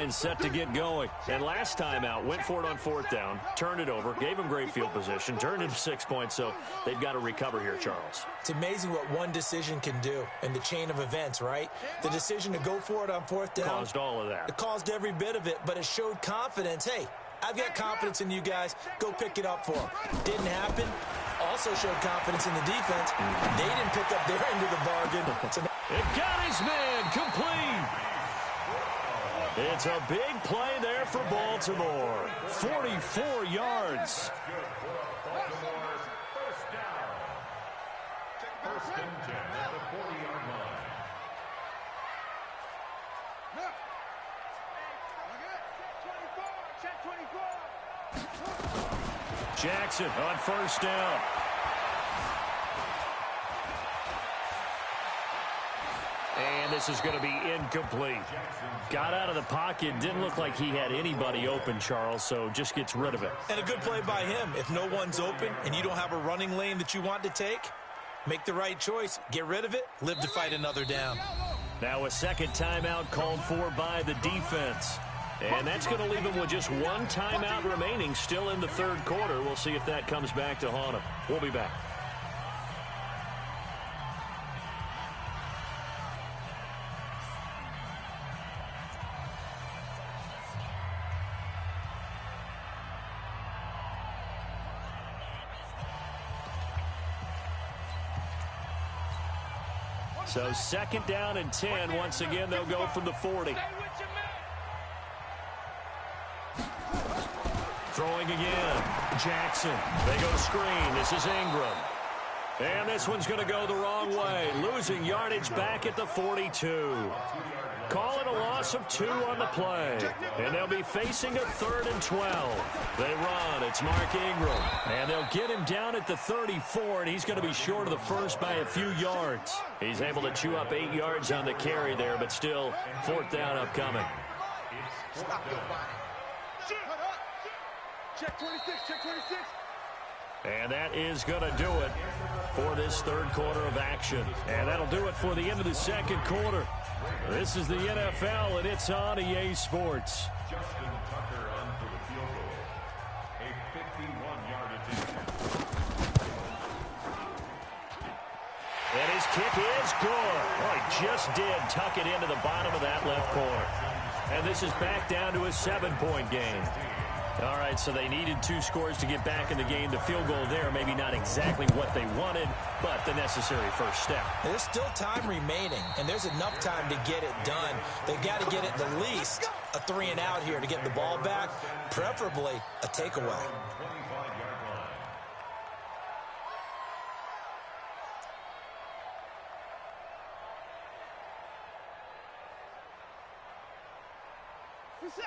line set to get going. And last time out, went for it on fourth down, turned it over, gave them great field position, turned into 6 points, so they've got to recover here, Charles. It's amazing what one decision can do in the chain of events, right? The decision to go for it on fourth down. Caused all of that. It caused every bit of it, but it showed confidence. Hey, I've got confidence in you guys. Go pick it up for them. Didn't happen. Also showed confidence in the defense. They didn't pick up their end of the bargain. It got his man complete. It's a big play there for Baltimore. 44 yards. First and 10 at the 40-yard line. Jackson on first down. And this is going to be incomplete. Got out of the pocket. Didn't look like he had anybody open, Charles, so just gets rid of it. And a good play by him. If no one's open and you don't have a running lane that you want to take, make the right choice. Get rid of it. Live to fight another down. Now a second timeout called for by the defense. And that's going to leave him with just one timeout remaining still in the third quarter. We'll see if that comes back to haunt him. We'll be back. So second down and 10. Once again, they'll go from the 40. Throwing again. Jackson. They go to screen. This is Ingram. And this one's going to go the wrong way. Losing yardage back at the 42. Call it a loss of 2 on the play. And they'll be facing a 3rd and 12. They run. It's Mark Ingram. And they'll get him down at the 34, and he's going to be short of the first by a few yards. He's able to chew up 8 yards on the carry there, but still 4th down upcoming. Check 26, check 26. And that is going to do it for this third quarter of action. And that'll do it for the end of the second quarter. This is the NFL, and it's on EA Sports. Justin Tucker on for the field goal. A 51-yard attempt. And his kick is good. Oh, he just did tuck it into the bottom of that left corner. And this is back down to a 7-point game. All right, so they needed 2 scores to get back in the game. The field goal there, maybe not exactly what they wanted, but the necessary first step. There's still time remaining, and there's enough time to get it done. They've got to get it at least a 3 and out here to get the ball back, preferably a takeaway.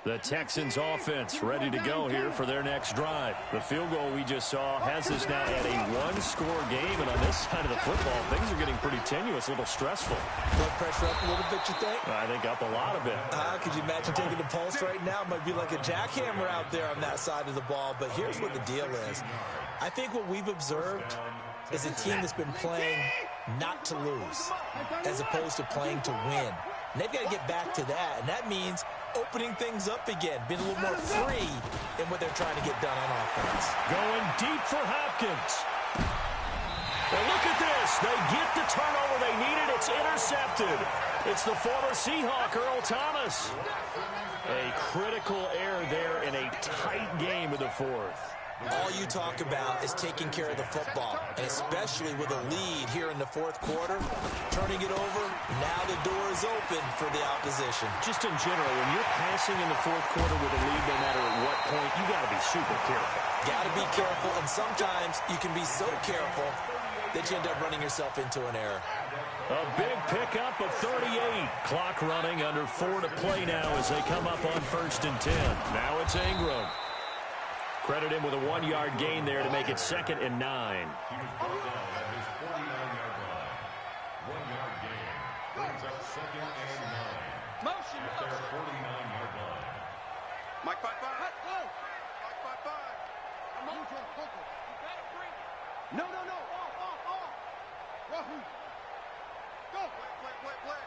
The Texans offense ready to go here for their next drive. The field goal we just saw has us now at a 1-score game, and on this side of the football, things are getting pretty tenuous, a little stressful. Blood pressure up a little bit, you think? I think up a lot of it. Could you imagine taking the pulse right now? It might be like a jackhammer out there on that side of the ball, but here's what the deal is. I think what we've observed is a team that's been playing not to lose as opposed to playing to win. And they've got to get back to that, and that means opening things up again, being a little more free in what they're trying to get done on offense. Going deep for Hopkins. Well, look at this. They get the turnover they needed. It's intercepted. It's the former Seahawk, Earl Thomas. A critical error there in a tight game in the 4th. All you talk about is taking care of the football, and especially with a lead here in the 4th quarter, turning it over, now the door is open for the opposition. Just in general, when you're passing in the 4th quarter with a lead, no matter at what point, you got to be super careful. Got to be careful, and sometimes you can be so careful that you end up running yourself into an error. A big pickup of 38. Clock running under 4 to play now as they come up on 1st and 10. Now it's Ingram. Credit him with a 1-yard gain there to make it 2nd and 9. He was brought down at his 49-yard line. 1-yard gain brings up 2nd and 9. Motion. At their 49-yard line. Mike 5-5. Mike 5-5. No. Off. Wahoo. Go. Play.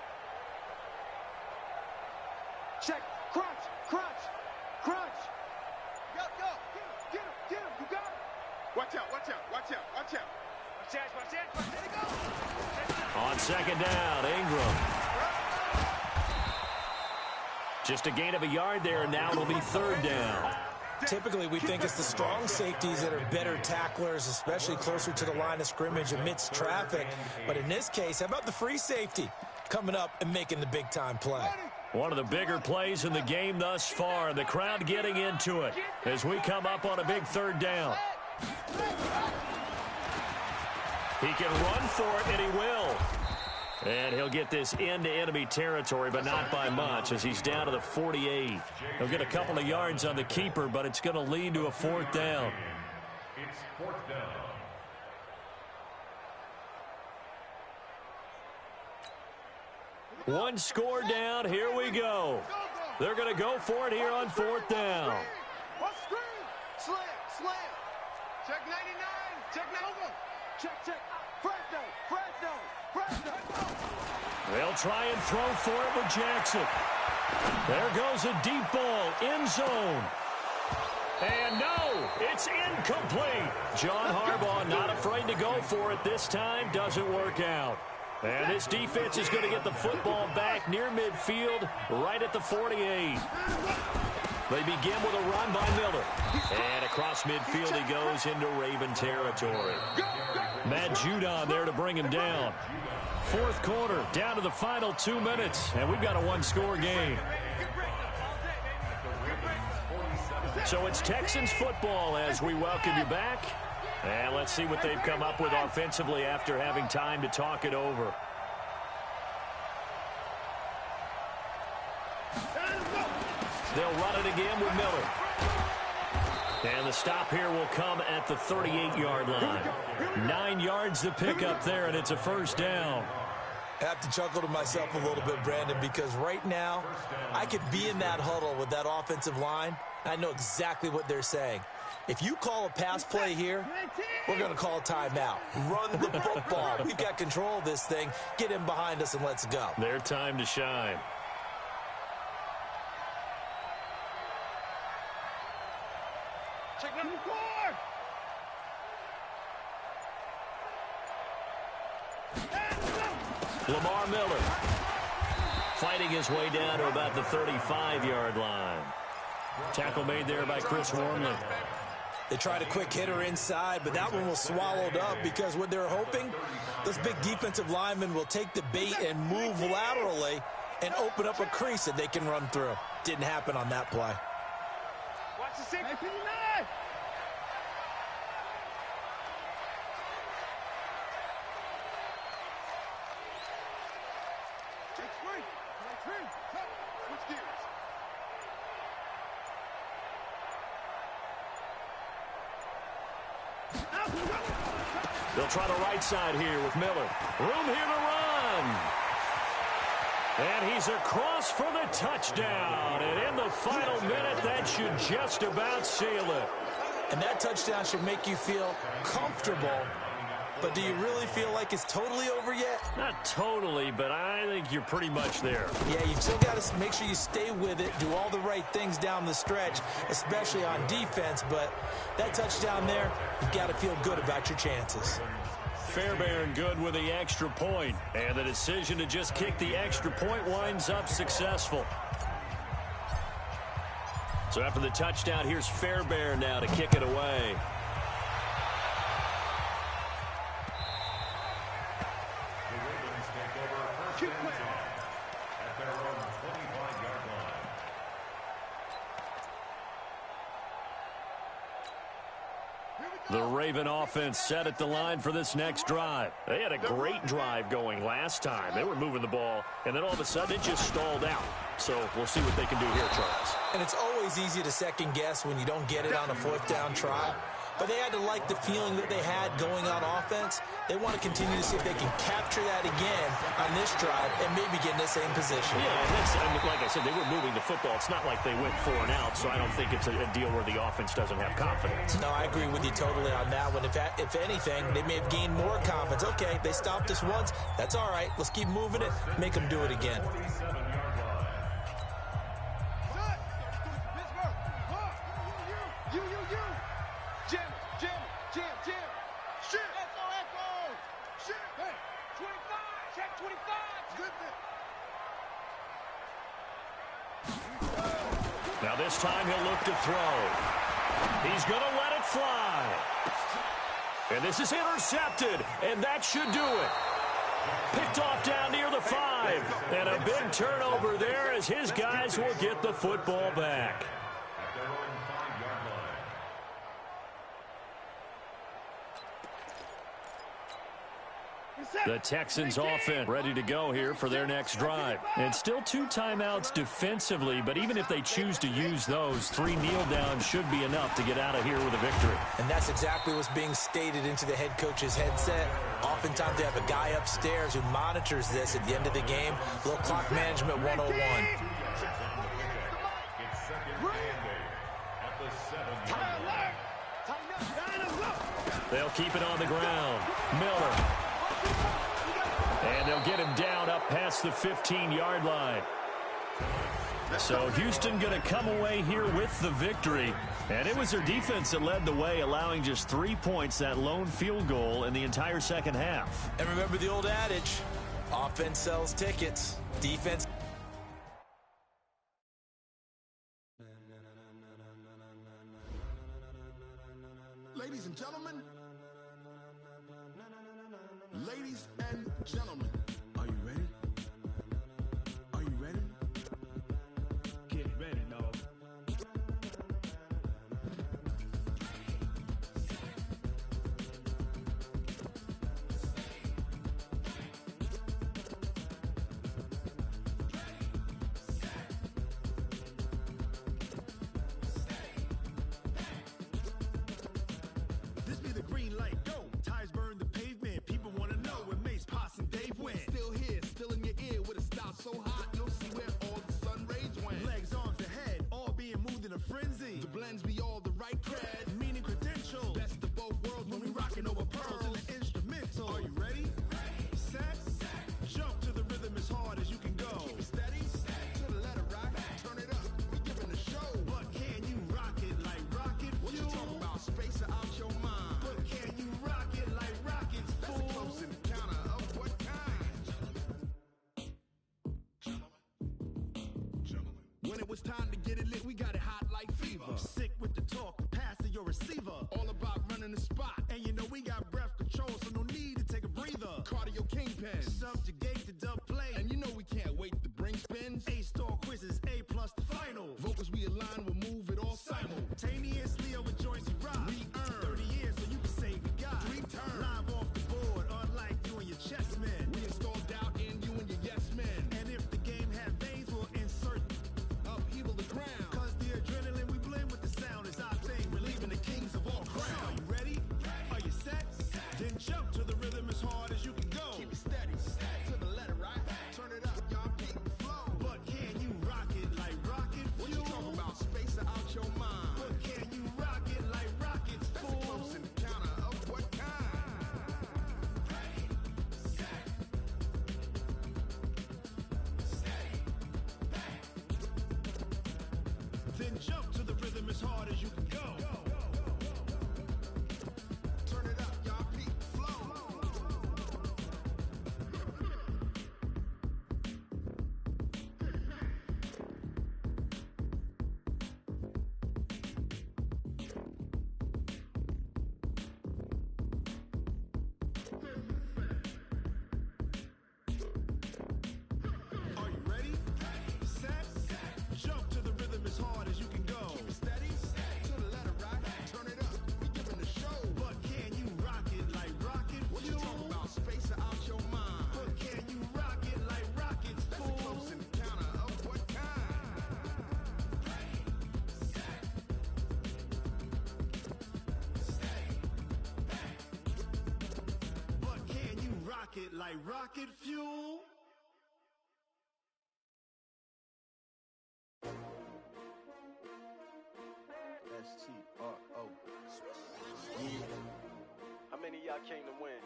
Check. Crunch. Crunch. Crunch. Go, go. Get him. Get him. You got him. Watch out. Watch out. Watch out. Watch out. Watch out. Watch out. There he goes. On second down, Ingram. Just a gain of a yard there, and now it'll be third down. Typically, we think it's the strong safeties that are better tacklers, especially closer to the line of scrimmage amidst traffic. But in this case, how about the free safety coming up and making the big-time play? One of the bigger plays in the game thus far. The crowd getting into it as we come up on a big third down. He can run for it, and he will. And he'll get this into enemy territory, but not by much, as he's down to the 48. He'll get a couple of yards on the keeper, but it's going to lead to a fourth down. It's fourth down. One score down. Here we go. They're going to go for it here on fourth down. What screen? Slam. Slam. Check 99. Check 99. Check. Check. Fresno. Fresno. Fresno. They'll try and throw for it with Jackson. There goes a deep ball, end zone. And no, it's incomplete. John Harbaugh not afraid to go for it this time. Doesn't work out. And this defense is going to get the football back near midfield, right at the 48. They begin with a run by Miller. And across midfield he goes into Raven territory. Matt Judon there to bring him down. Fourth quarter, down to the final 2 minutes, and we've got a one-score game. So it's Texans football as we welcome you back. And let's see what they've come up with offensively after having time to talk it over. They'll run it again with Miller. And the stop here will come at the 38-yard line. 9 yards to pick up there, and it's a first down. I have to chuckle to myself a little bit, Brandon, because right now I could be in that huddle with that offensive line. I know exactly what they're saying. If you call a pass play here, we're going to call a timeout. Run the football. We've got control of this thing. Get in behind us and let's go. Their time to shine. Check number 4. Lamar Miller fighting his way down to about the 35-yard line. Tackle made there by Chris Wormley. They tried a quick hitter inside, but that one was swallowed up because what they're hoping, those big defensive linemen will take the bait and move laterally and open up a crease that they can run through. Didn't happen on that play. Watch the 6. Switch gears. They'll try the right side here with Miller. Room here to run. And he's across for the touchdown. And in the final minute, that should just about seal it. And that touchdown should make you feel comfortable. But do you really feel like it's totally over yet? Not totally, but I think you're pretty much there. Yeah, you've still got to make sure you stay with it, do all the right things down the stretch, especially on defense. But that touchdown there, you've got to feel good about your chances. Fairbairn good with the extra point. And the decision to just kick the extra point winds up successful. So after the touchdown, here's Fairbairn now to kick it away. The Raven offense set at the line for this next drive. They had a great drive going last time. They were moving the ball, and then all of a sudden it just stalled out. So we'll see what they can do here, Charles. And it's always easy to second guess when you don't get it on a fourth down try. But they had to like the feeling that they had going on offense. They want to continue to see if they can capture that again on this drive and maybe get in the same position. Yeah, and that's, I mean, like I said, they were moving the football. It's not like they went 4 and out, so I don't think it's a deal where the offense doesn't have confidence. No, I agree with you totally on that one. If anything, they may have gained more confidence. Okay, they stopped us once. That's all right. Let's keep moving it. Make them do it again. Now this time he'll look to throw. He's going to let it fly. And this is intercepted, and that should do it. Picked off down near the 5. And a big turnover there as his guys will get the football back. At their own 5-yard line. The Texans offense ready to go here for their next drive. And still 2 timeouts defensively, but even if they choose to use those, 3 kneel downs should be enough to get out of here with a victory. And that's exactly what's being stated into the head coach's headset. Oftentimes they have a guy upstairs who monitors this at the end of the game. A little clock management 101. It's second and 8 at the 7-yard line. They'll keep it on the ground. Miller. And they'll get him down up past the 15-yard line. So Houston going to come away here with the victory. And it was their defense that led the way, allowing just 3 points, that lone field goal in the entire second half. And remember the old adage, offense sells tickets, defense. Ladies and gentlemen, ladies and gentlemen, are you ready? Are you ready? Get ready, dog. This be the green light, go. Tires burn the pavement. People want to know where Mace, Potts, and Dave went. Still here, still in your ear with a style so hot, you'll see where all the sun rays went. Legs, arms, the head, all being moved in a frenzy. The blends be all the right cred, meaning credentials. Best of both worlds when we rockin' over pearls in the instrumental. Are you ready? Set, jump to the rhythm as hard as you can go. Keep it steady, to the letter rock, turn it up, we giving a show. But can you rock it like rocket fuel? What you talking about, space or out your mind? But can you rock it like rockets, fool? That's a close encounter of what kind? Gentlemen. When it was time to get it lit, we got it hot like fever. Sick with the talk, pass to your receiver. All about running the spot. And you know we got breath control, so no need to take a breather. Cardio kingpin, subjugate the dub play. And you know we can't wait to bring spins. A-star quizzes, A+ the final. Vocals we align, we'll move it all simultaneously over joints we rock. We earn 30 years, so you can say we got 3 turns. Live off the board, unlike you and your chess men. We install doubt in you and your yes men. And if the game had veins, we'll insert upheaval the ground. Cause the adrenaline we blend with the sound is our thing. Relieving the kings of all crowns. Are you ready? Are you set? Then jump to the rhythm as hard as you can go. Keep it steady, to the letter right. Turn it up, y'all keep the flow. But can you rock it like rocket fuel? What you talking about, space or out your mind? But can you rock it like rockets, fool? That's a close encounter of what kind? Then jump to the rhythm as hard as you can go. Turn it up, y'all peak flow. Are you ready? Set, jump to the rhythm as hard as you can go. Keep it steady, to the letter right. Turn it up, we giving the show. But can you rock it like rocket fuel? What you talking about, space or out your mind? But can you rock it like rockets, fool? That's a close encounter of what kind? But can you rock it like rocket fuel? S-T-R-O. Yeah. How many of y'all came to win?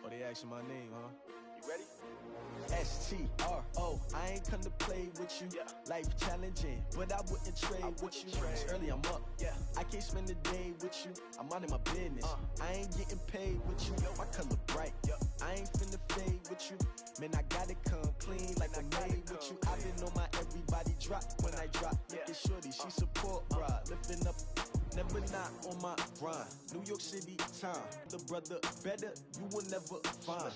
Oh, they asking my name, huh? You ready? STRO, I ain't come to play with you. Life challenging, but I wouldn't trade with you. It's early, I'm up. I can't spend the day with you. I'm minding my business. I ain't getting paid with you. My color bright. I ain't finna fade with you. Man, I gotta come clean like I'm made with you. I've been on my everybody drop when I drop. Look at shorty, she support, bruh. Lifting up. Never not on my grind. New York City time. The brother better, you will never find.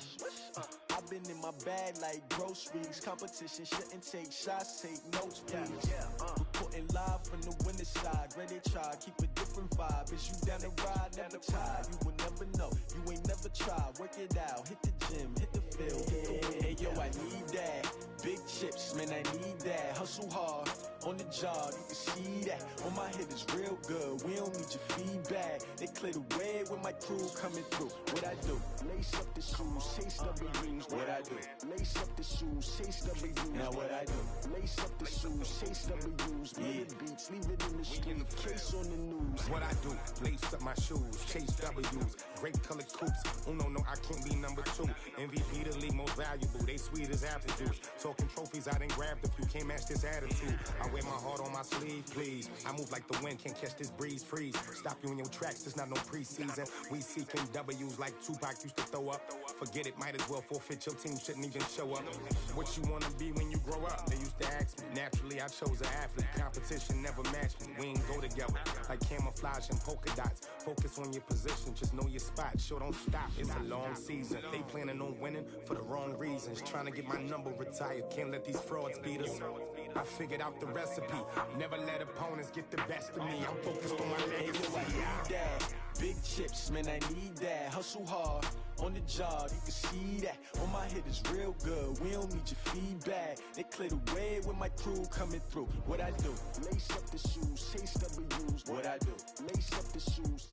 I've been in my bag like groceries. Competition shouldn't take shots, take notes, please. Reporting live from the winter side. Ready to try, keep a different vibe. Is you down the ride, never tired. You will never know, you ain't never tried. Work it out, hit the gym, hit the field, hit the wind. Hey yo, I need that. Big chips, man, I need that. Hustle hard, on the job, you can see that. On my head is real good, we don't need your feedback. They clear the way with my crew coming through. What I do? Lace up the shoes, chase W's. What I do? Lace up the shoes, chase W's. Now what I do? Lace up the shoes, chase W's. Million beats, leave it in the street, case on the news. What I do? Lace up my shoes, chase W's. Great colored coops. Oh no, I can't be number 2. MVP the league most valuable. They sweet as apple juice. Talking trophies, I done grabbed a few. Can't match this attitude. I wear my heart on my sleeve, please. I move like the wind, can't catch this breeze. Freeze. Stop you in your tracks, it's not no preseason. We seeking W's like Tupac used to throw up. Forget it, might as well forfeit. Your team shouldn't even show up. What you wanna be when you grow up? They used to ask me. Naturally, I chose an athlete. Competition never matched me. We ain't go together like camouflage and polka dots. Focus on your position, just know your spot. Sure, don't stop. It's a long season. They planning on winning for the wrong reasons. Trying to get my number retired. Can't let these frauds beat us. I figured out the recipe. Never let opponents get the best of me. I'm focused on my legacy. I need that. Big chips, man, I need that. Hustle hard, on the job, you can see that. On my head is real good, we don't need your feedback. They clear the way with my crew coming through. What I do? Lace up the shoes, chase W's. What I do? Lace up the shoes,